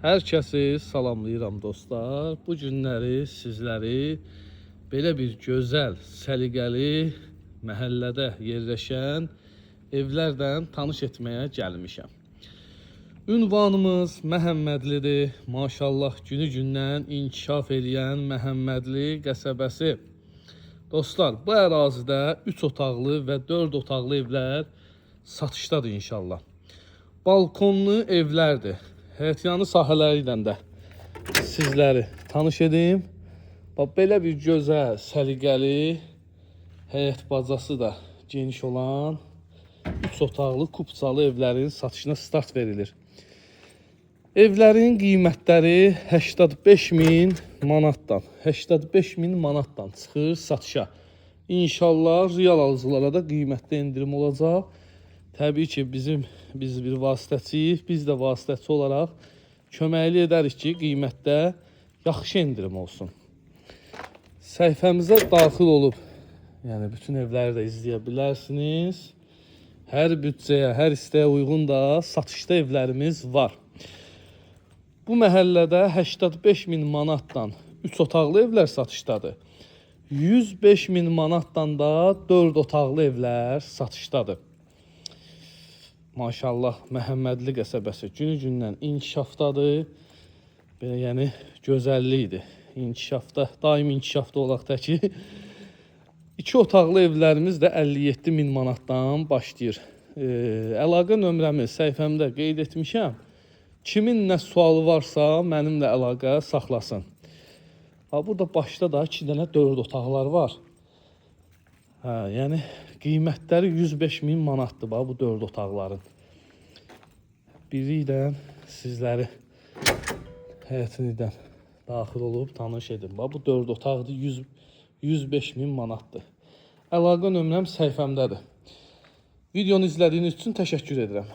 Hər kəsi salamlayıram dostlar. Bu günləri sizləri belə bir gözəl, səliqəli məhəllədə yerləşən evlərdən tanış etməyə gəlmişəm. Ünvanımız Məhəmmədlidir. Maşallah günü-gündən inkişaf edən Məhəmmədli qəsəbəsi. Dostlar, bu ərazidə 3 otaqlı və 4 otaqlı evlər satışdadır inşallah. Balkonlu evlərdir. Həyətyanı sahələri ilə də sizləri tanış edeyim. Bax, belə bir gözəl, səliqəli, həyət bacası da geniş olan 3 otaqlı kupçalı evlərin satışına start verilir. Evlərin qiymətləri 85.000 manatdan, 85.000 manatdan çıxır satışa. İnşallah real alıcılara da qiymətdə endirim olacaq. Təbii ki, biz bir vasitəçiyik, biz də vasitəçi olaraq köməkli edərik ki, qiymətdə yaxşı endirim olsun. Səhifəmizə daxil olub, yəni bütün evləri də izləyə bilərsiniz. Hər büdcəyə, hər istəyə uyğun da satışda evlərimiz var. Bu məhəllədə 85.000 manatdan 3 otaqlı evlər satışdadır. 105.000 manatdan da 4 otaqlı evlər satışdadır. Maşallah Məhəmmədli qəsəbəsi günü-gündən inkişafdadır. Belə yəni gözəllikdir. İnkişafda, daim inkişafda olaq təki. 2 otaqlı evlərimiz də 57.000 manatdan başlayır. Əlaqə nömrəmi səhifəmdə qeyd etmişəm. Kimin nə sualı varsa mənimlə əlaqə saxlasın. Burada başda da 2 dənə 4 otaqlar var. Yəni qiymətləri 105.000 manatdır bu 4 otaqların. Biri ilə sizləri həyətinizdən daxil olub tanış edin. Bu 4 otaqdır, 105.000 manatdır. Əlaqə nömrəm səhifəmdədir. Videonu izlədiyiniz üçün təşəkkür edirəm.